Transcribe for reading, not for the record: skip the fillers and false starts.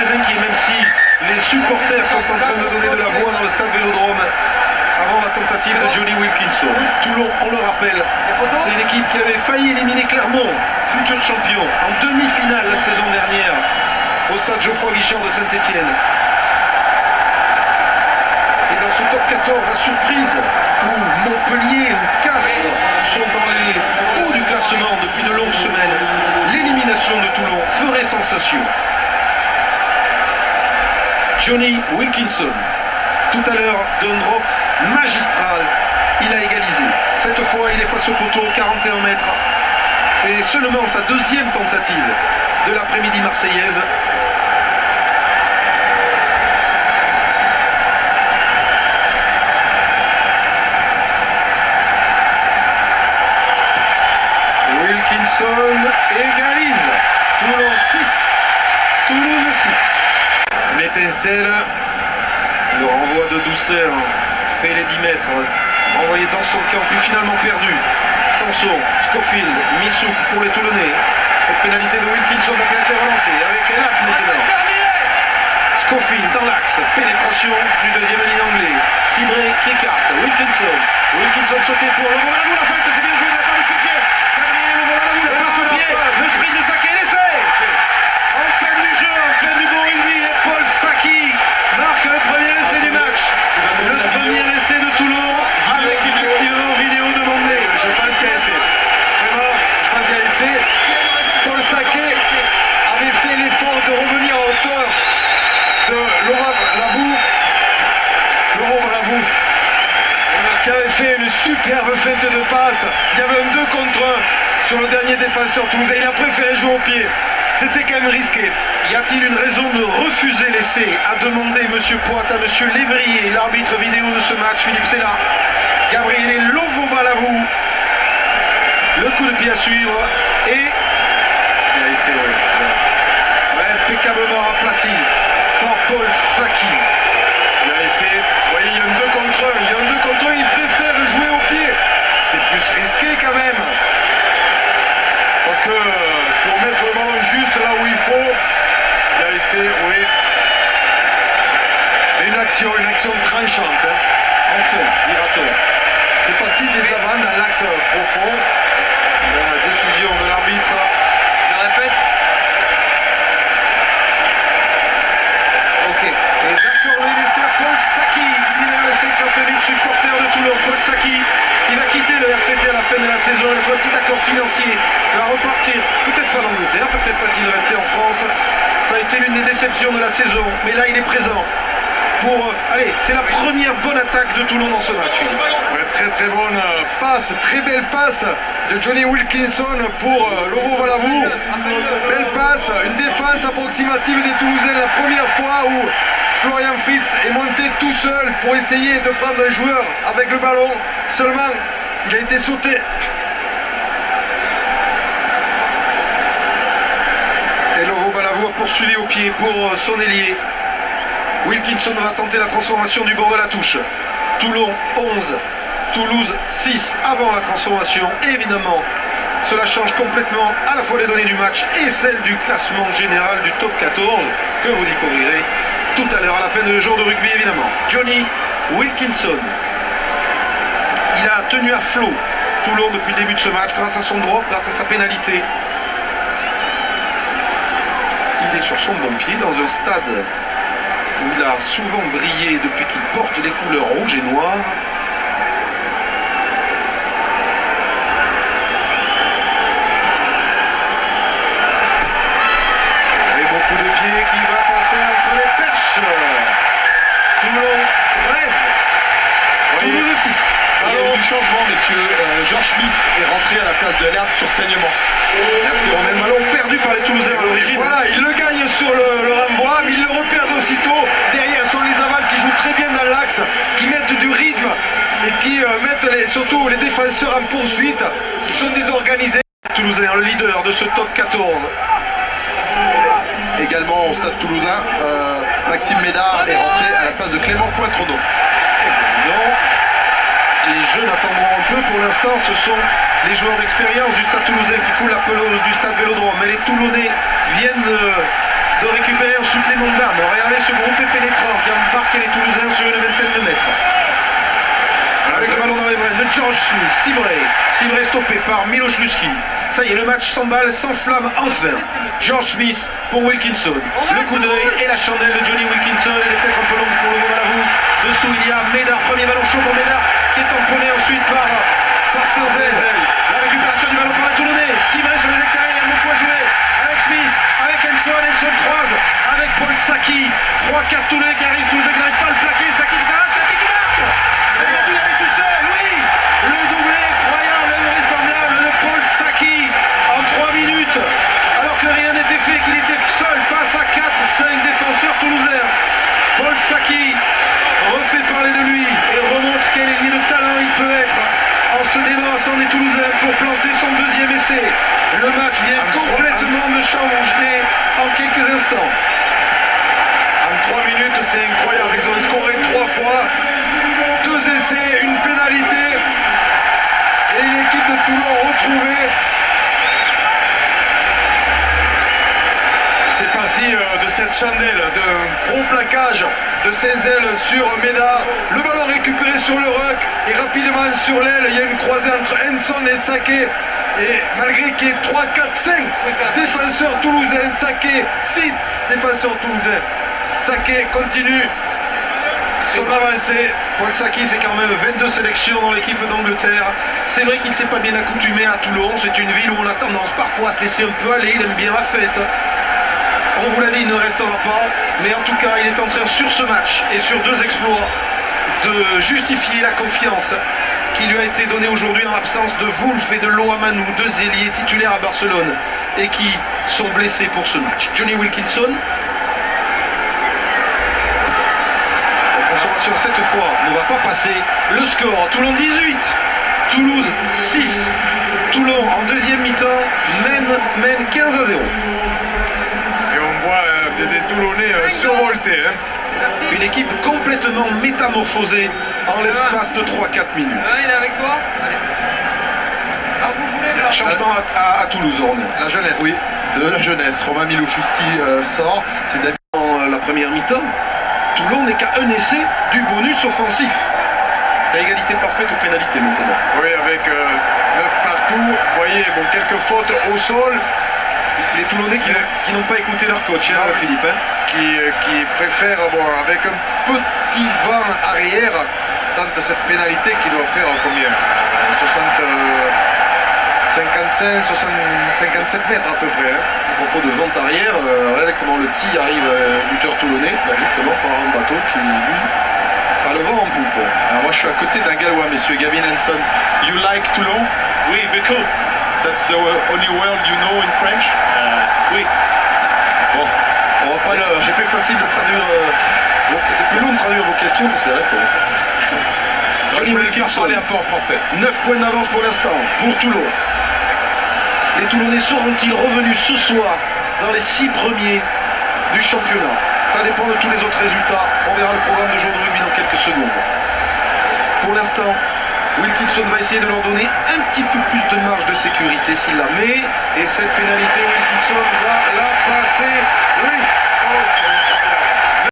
très inquiet, même si les supporters sont en train de donner de la voix dans le stade Vélodrome avant la tentative de Johnny Wilkinson. Toulon, on le rappelle, c'est une équipe qui avait failli éliminer Clermont, futur champion, en demi-finale la saison dernière au stade Geoffroy Guichard de Saint-Étienne. Et dans ce top 14 à surprise, où Montpellier ou Castres sont dans les hauts du classement depuis de longues semaines, l'élimination de Toulon ferait sensation. Johnny Wilkinson, tout à l'heure d'un drop magistral, il a égalisé. Cette fois, il est face au poteau, 41 mètres. C'est seulement sa deuxième tentative de l'après-midi marseillaise. Wilkinson égalise. Toulon 6, Toulouse 6. L'étincelle, le renvoi de Doucet fait les 10 mètres, envoyé dans son camp, puis finalement perdu. Sanson, Scofield, Missouk pour les Toulonnais. Cette pénalité de Wilkinson a bien été relancée avec Elap maintenant. Scofield dans l'axe, pénétration du deuxième ligne anglais. Cibré qui écarte, Wilkinson sauté pour le vol à bout, la feinte, c'est bien joué de la part du Fouquier. Gabriel, le vol à bout, la passe au pied, le sprint de Saki, l'essai. En fin du jeu, en fin du bon rugby, Paul Saki marque le premier essai du match. Le premier essai de Toulon avec effectivement vidéo demandée. Je pense qu'il y a essai. Vraiment, je pense qu'il y a essai. Paul Saki avait fait l'effort de revenir à hauteur de Laurent Labou, qui avait fait une superbe feinte de passe. Il y avait un 2 contre 1 sur le dernier défenseur toulousain. Il a préféré jouer au pied. C'était quand même risqué. Y a-t-il une raison de refuser l'essai, a demandé M. Poit à M. Lévrier, l'arbitre vidéo de ce match, Philippe Sella. Gabriel Lovobalavou. Le coup de pied à suivre et... Il y a essai, oui. Ouais, impeccablement aplati par Paul Saki. Il y a essai. Vous voyez, il y a un 2 contre 1. Il y a un 2 contre 1, il préfère jouer au pied. C'est plus risqué quand même. Parce que pour mettre le ballon juste là où il faut, il y a essai, oui. Et une action tranchante. En fond, dira-t-on. C'est parti des avants dans l'axe profond. La décision de l'arbitre. Je répète. Ok. Et d'accorder l'essai à Paul Saki, qui libère les 50 000 supporters de Toulon. Paul Saki, qui va quitter le RCT à la fin de la saison. Il faut un petit accord financier. Il va repartir, peut-être pas en Angleterre, peut-être va-t-il rester en France. Ça a été l'une des déceptions de la saison. Mais là, il est présent. Allez, c'est la première bonne attaque de Toulon dans ce match. Ouais, très bonne passe, très belle passe de Johnny Wilkinson pour Laurent Valavou. Belle passe, une défense approximative des Toulousains, la première fois où Florian Fritz est monté tout seul pour essayer de prendre un joueur avec le ballon. Seulement, il a été sauté. Et Laurent Valavou a poursuivi au pied pour son ailier. Wilkinson va tenter la transformation du bord de la touche. Toulon 11, Toulouse 6 avant la transformation. Et évidemment, cela change complètement à la fois les données du match et celles du classement général du top 14 que vous découvrirez tout à l'heure à la fin de jour de rugby évidemment. Johnny Wilkinson, il a tenu à flot Toulon depuis le début de ce match grâce à son drop, grâce à sa pénalité. Il est sur son bon pied dans un stade où il a souvent brillé depuis qu'il porte les couleurs rouge et noir. Très beau coup de pied qui va passer entre les perches. Toulon 13, Toulouse 6. Il y a eu du changement, messieurs. Georges Smith est rentré à la place de l'herbe sur saignement. Merci Romain. Ballon perdu par les Toulousains à l'origine. Voilà, il le gagne sur le renvoi, mais il le repère aussitôt. Derrière sont les avals qui jouent très bien dans l'axe, qui mettent du rythme et qui mettent surtout les défenseurs en poursuite, qui sont désorganisés. Toulousain, le leader de ce top 14. Également au stade toulousain, Maxime Médard est rentré à la place de Clément Poitredon. Les jeunes attendront un peu pour l'instant, ce sont les joueurs d'expérience du stade toulousain qui foulent la pelouse du stade Vélodrome. Mais les Toulonnais viennent de récupérer un supplément Smith, Cibré stoppé par Miloš Luski. Ça y est, le match s'emballe, s'enflamme enfin. George Smith pour Wilkinson. Le coup d'œil et la chandelle de Johnny Wilkinson. Elle est peut-être un peu longue pour le Malavou. Dessous, il y a Médard. Premier ballon chaud pour Médard qui est tamponné ensuite par Senzel. La récupération du ballon par la Toulonnais. Cibré sur les extérieurs, il y a beaucoup à jouer. Avec Smith, avec Enson croise. Avec Paul Saki. 3-4 Toulonnais qui arrivent. Toulouse qui n'arrive pas à le plaquer. Saki qui s'arrache, Saki qui marque. Il a dû y aller tout seul, oui. Le doublé incroyable, invraisemblable de Paul Saki en 3 minutes. Alors que rien n'était fait, qu'il était seul face à 4-5 défenseurs toulousains. Paul Saki refait parler de lui et remontre quel ailier de talent il peut être en se débarrassant des Toulousains pour planter son deuxième essai. Le match vient complètement de changer en quelques instants. En 3 minutes, c'est incroyable. Ils ont scoré 3 fois, 2 essais, une pénalité. Et l'équipe de Toulon retrouvée. C'est parti de cette chandelle, d'un gros plaquage de Senzel sur Médard. Le ballon récupéré sur le ruck et rapidement sur l'aile, il y a une croisée entre Enson et Saké. Et malgré qu'il y ait 3, 4, 5 défenseurs toulousains, Saké, 6 défenseurs toulousains. Saké continue son avancée. Paul Saki, c'est quand même 22 sélections dans l'équipe d'Angleterre. C'est vrai qu'il ne s'est pas bien accoutumé à Toulon. C'est une ville où on a tendance parfois à se laisser un peu aller. Il aime bien la fête. On vous l'a dit, il ne restera pas. Mais en tout cas, il est en train sur ce match et sur 2 exploits de justifier la confiance qui lui a été donnée aujourd'hui en l'absence de Wolf et de Loamanou, 2 ailiers titulaires à Barcelone et qui sont blessés pour ce match. Johnny Wilkinson. Sur cette fois ne va pas passer. Le score, Toulon 18, Toulouse 6. Toulon en deuxième mi-temps mène 15 à 0. Et on voit des Toulonnais survoltés. Hein. Une équipe complètement métamorphosée en l'espace de 3-4 minutes. Il est avec toi. Allez. Ah, vous voulez là. Changement à Toulouse, Romain. La jeunesse. Oui. De la jeunesse. Romain Miloszewski sort. C'est David. Dans la première mi-temps, Toulon n'est qu'à un essai du bonus offensif. La égalité parfaite aux pénalités maintenant. Oui, avec 9 partout. Vous voyez, bon, quelques fautes au sol. Les Toulonnais qui n'ont pas écouté leur coach, hein, Philippe. Hein. Qui préfèrent, bon, avec un petit vent arrière, tente cette pénalité qui doit faire combien 55, 57 mètres à peu près. Hein. À propos de vente arrière, regardez comment le tir arrive buteur toulonnais, justement par un bateau qui, lui, a le vent en poupe. Alors moi je suis à côté d'un Gallois, messieurs, Gavin Hanson. You like Toulon? Oui, beaucoup. That's the only word you know in French? Oui. Bon, on va pas le... C'est plus facile de traduire... c'est plus long de traduire vos questions que c'est la réponse. Je voulais faire parler un peu en français. 9 points d'avance pour l'instant, pour Toulon. Les Toulonnais seront-ils revenus ce soir dans les 6 premiers du championnat? Ça dépend de tous les autres résultats. On verra le programme de jour de rugby dans quelques secondes. Pour l'instant, Wilkinson va essayer de leur donner un petit peu plus de marge de sécurité s'il la met. Et cette pénalité, Wilkinson va la passer. Oui.